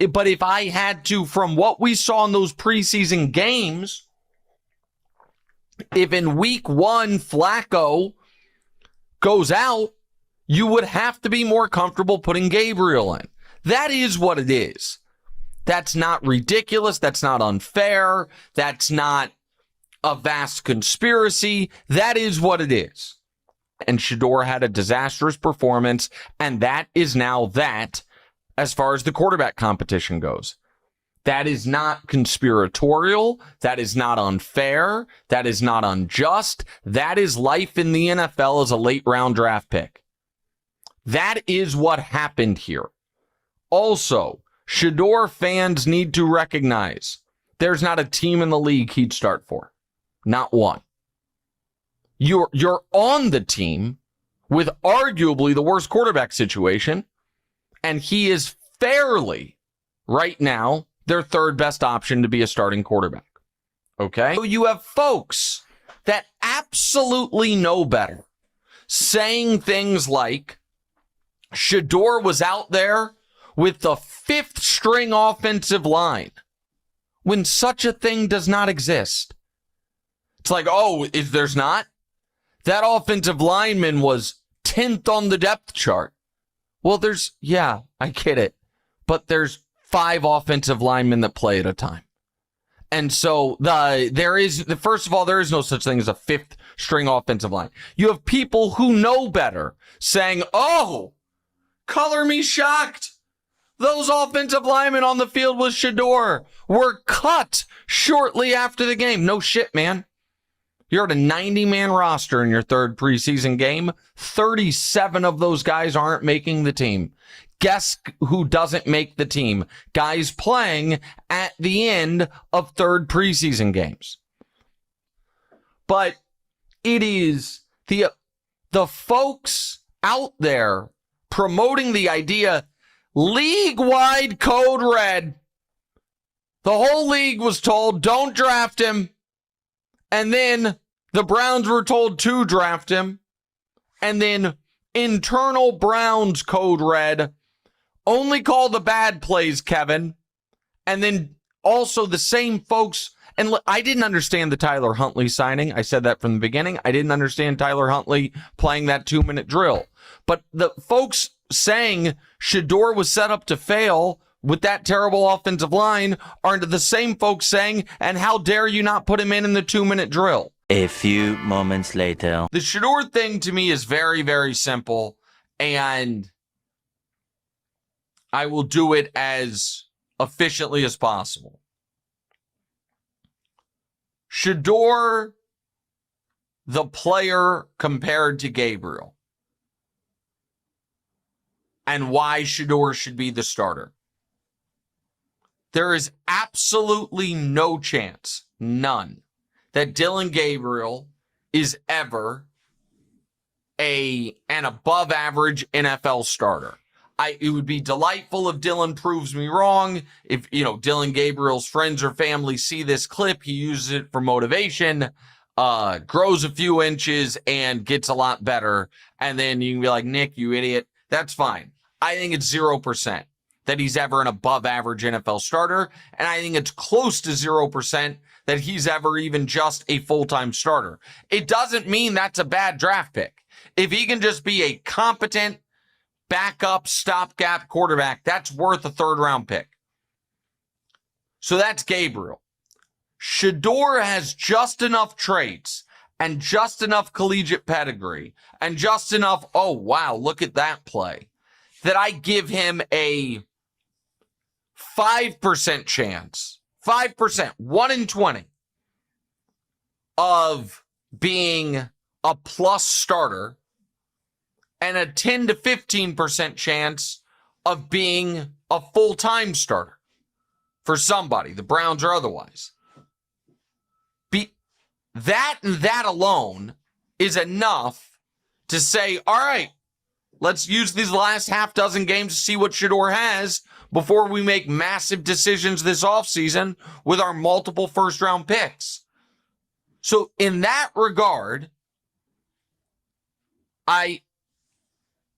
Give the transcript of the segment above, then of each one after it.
But if I had to, from what we saw in those preseason games, if in week 1 Flacco goes out, you would have to be more comfortable putting Gabriel in. That is what it is. That's not ridiculous. That's not unfair. That's not a vast conspiracy. That is what it is. And Shedeur had a disastrous performance, and that is now that as far as the quarterback competition goes. That is not conspiratorial. That is not unfair. That is not unjust. That is life in the NFL as a late round draft pick. That is what happened here. Also, Shedeur fans need to recognize there's not a team in the league he'd start for. Not one. You're on the team with arguably the worst quarterback situation, and he is fairly, right now, their third best option to be a starting quarterback. Okay? So you have folks that absolutely know better saying things like Shedeur was out there with the 5th string offensive line when such a thing does not exist. It's like, oh, there's not? That offensive lineman was 10th on the depth chart. Well, yeah, I get it. But there's 5 offensive linemen that play at a time. And so first of all, there is no such thing as a 5th string offensive line. You have people who know better saying, oh, color me shocked. Those offensive linemen on the field with Shedeur were cut shortly after the game. No shit, man. You're at a 90-man roster in your third preseason game. 37 of those guys aren't making the team. Guess who doesn't make the team? Guys playing at the end of third preseason games. But it is the folks out there promoting the idea, league-wide code red. The whole league was told, don't draft him. And then the Browns were told to draft him. And then internal Browns code red, only call the bad plays, Kevin. And then also the same folks, and I didn't understand the Tyler Huntley signing. I said that from the beginning. I didn't understand Tyler Huntley playing that 2-minute drill. But the folks saying Shedeur was set up to fail with that terrible offensive line are the same folks saying, and how dare you not put him in the 2-minute drill? A few moments later. The Shedeur thing to me is very, very simple, and I will do it as efficiently as possible. Shedeur, the player compared to Gabriel, and why Shedeur should be the starter. There is absolutely no chance, none, that Dillon Gabriel is ever an above average NFL starter. It would be delightful if Dillon proves me wrong. If, Dillon Gabriel's friends or family see this clip, he uses it for motivation, grows a few inches and gets a lot better. And then you can be like, Nick, you idiot. That's fine. I think it's 0% that he's ever an above average NFL starter. And I think it's close to 0% that he's ever even just a full-time starter. It doesn't mean that's a bad draft pick. If he can just be a competent backup stopgap quarterback, that's worth a 3rd-round pick. So that's Gabriel. Shedeur has just enough traits and just enough collegiate pedigree and just enough, oh, wow, look at that play, that I give him a 5% chance, 5%, 1 in 20, of being a plus starter, and a 10 to 15% chance of being a full-time starter for somebody, the Browns or otherwise. That and that alone is enough to say, all right, let's use these last half dozen games to see what Shedeur has before we make massive decisions this offseason with our multiple first-round picks. So in that regard, I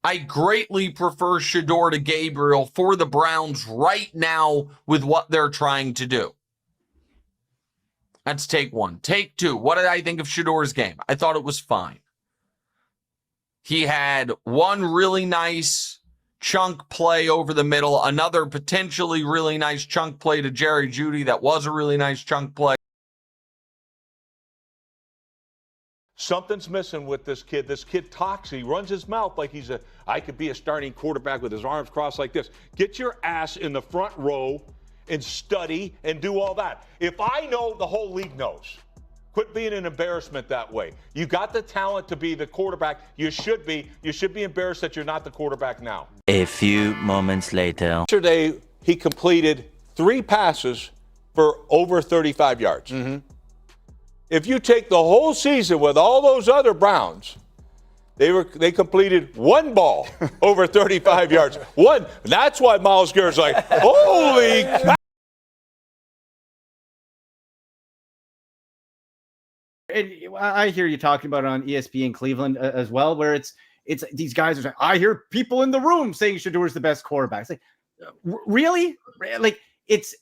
I greatly prefer Shedeur to Gabriel for the Browns right now with what they're trying to do. That's take one. Take two. What did I think of Shedeur's game? I thought it was fine. He had one really nice chunk play over the middle, another potentially really nice chunk play to Jerry Jeudy that was a really nice chunk play. Something's missing with this kid. This kid talks. He runs his mouth like I could be a starting quarterback with his arms crossed like this. Get your ass in the front row and study and do all that. If I know, the whole league knows. Quit being an embarrassment that way. You got the talent to be the quarterback. You should be. You should be embarrassed that you're not the quarterback now. A few moments later. Yesterday, he completed 3 passes for over 35 yards. Mm-hmm. If you take the whole season with all those other Browns, they completed 1 ball over 35 yards. One. That's why Myles Garrett's like, holy cow. And I hear you talking about it on ESPN Cleveland as well, where it's these guys are saying, I hear people in the room saying Shedeur is the best quarterback. It's like, really? Like, it's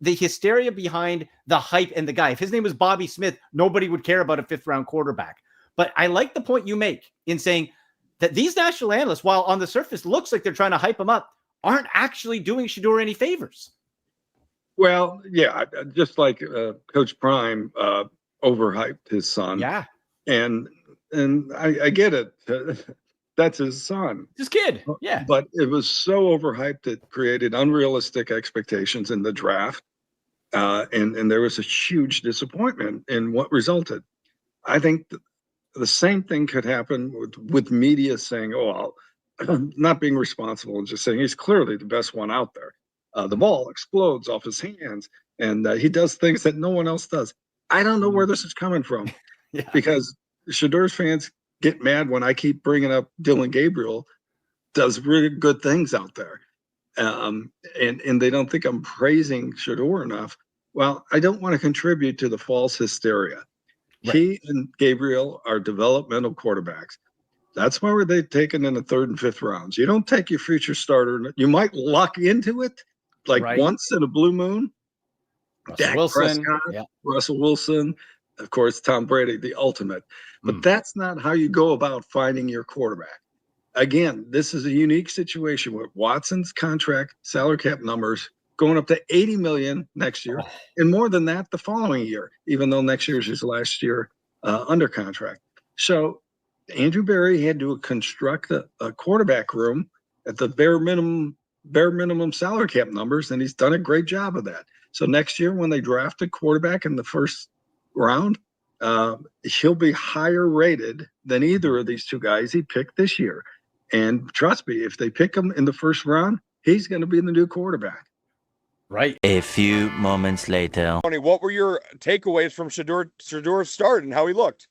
the hysteria behind the hype and the guy. If his name was Bobby Smith, nobody would care about a 5th-round quarterback. But I like the point you make in saying that these national analysts, while on the surface looks like they're trying to hype him up, aren't actually doing Shedeur any favors. Well, yeah, just like Coach Prime overhyped his son. Yeah. And I get it. That's his son. His kid. Yeah. But it was so overhyped it created unrealistic expectations in the draft. And there was a huge disappointment in what resulted. I think the same thing could happen with media saying, oh, not being responsible and just saying he's clearly the best one out there. The ball explodes off his hands, and he does things that no one else does. I don't know where this is coming from, because Shedeur's fans get mad when I keep bringing up Dylan Gabriel does really good things out there. And they don't think I'm praising Shedeur enough. Well, I don't want to contribute to the false hysteria. Right. He and Gabriel are developmental quarterbacks. That's why they're taken in the 3rd and 5th rounds. You don't take your future starter. You might luck into it, like once in a blue moon. Russell Wilson, of course, Tom Brady, the ultimate. But that's not how you go about finding your quarterback. Again, this is a unique situation with Watson's contract, salary cap numbers going up to $80 million next year, and more than that the following year, even though next year is his last year under contract. So Andrew Berry had to construct a quarterback room at the bare minimum salary cap numbers, and he's done a great job of that. So next year, when they draft a quarterback in the 1st round, he'll be higher rated than either of these 2 guys he picked this year. And trust me, if they pick him in the 1st round, he's going to be the new quarterback. Right. A few moments later. Tony, what were your takeaways from Shedeur's start and how he looked?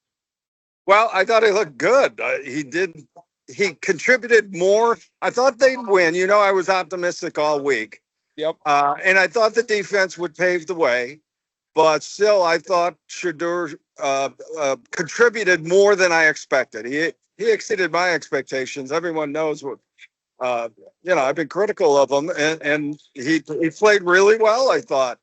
Well, I thought he looked good. He contributed more. I thought they'd win. You know, I was optimistic all week. Yep. And I thought the defense would pave the way. But still, I thought Shedeur contributed more than I expected. He exceeded my expectations. Everyone knows what, I've been critical of him, and he played really well, I thought.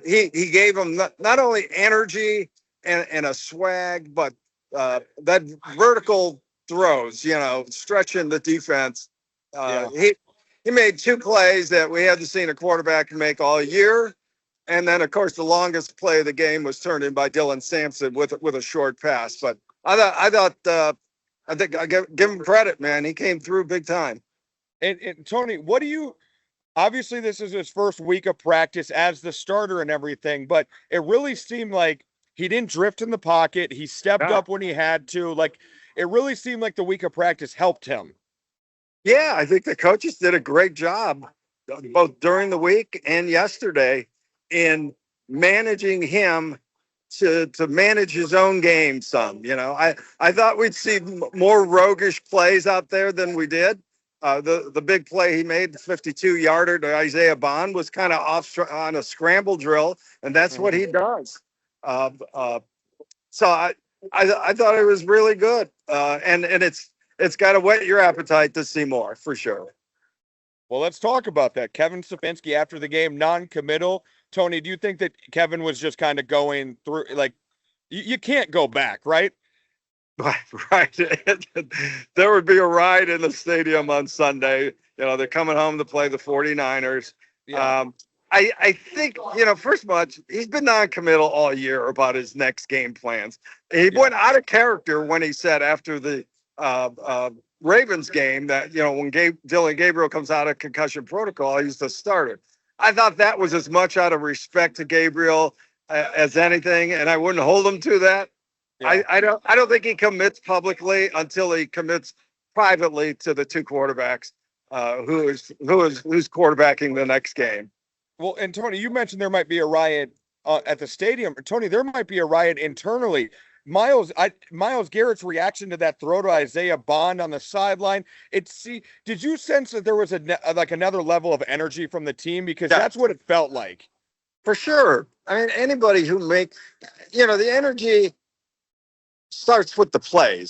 He gave him not only energy and a swag, but that vertical throws, stretching the defense. He made 2 plays that we hadn't seen a quarterback make all year. And then, of course, the longest play of the game was turned in by Dylan Sampson with a short pass. But I think I give him credit, man. He came through big time. And Tony, obviously this is his 1st week of practice as the starter and everything, but it really seemed like he didn't drift in the pocket. He stepped up when he had to. Like, it really seemed like the week of practice helped him. Yeah, I think the coaches did a great job, both during the week and yesterday, in managing him to manage his own game some. I thought we'd see more roguish plays out there than we did. The big play he made, the 52-yarder to Isaiah Bond, was kind of off on a scramble drill, and that's what he does. So I thought it was really good, and it's it's got to whet your appetite to see more for sure. Well, let's talk about that. Kevin Stefanski after the game, non-committal. Tony, do you think that Kevin was just kind of going through, like, you can't go back, right? Right. There would be a riot in the stadium on Sunday. You know, they're coming home to play the 49ers. Yeah. I think, first of all, he's been non-committal all year about his next game plans. He went out of character when he said after the Ravens game that, when Dylan Gabriel comes out of concussion protocol, he's the starter. I thought that was as much out of respect to Gabriel as anything, and I wouldn't hold him to that. Yeah. I don't think he commits publicly until he commits privately to the two quarterbacks who's quarterbacking the next game. Well, and Tony, you mentioned there might be a riot at the stadium. Tony, there might be a riot internally. Myles Garrett's reaction to that throw to Isaiah Bond on the sideline. Did you sense that there was another level of energy from the team? Because that's what it felt like. For sure. I mean, anybody who the energy starts with the plays.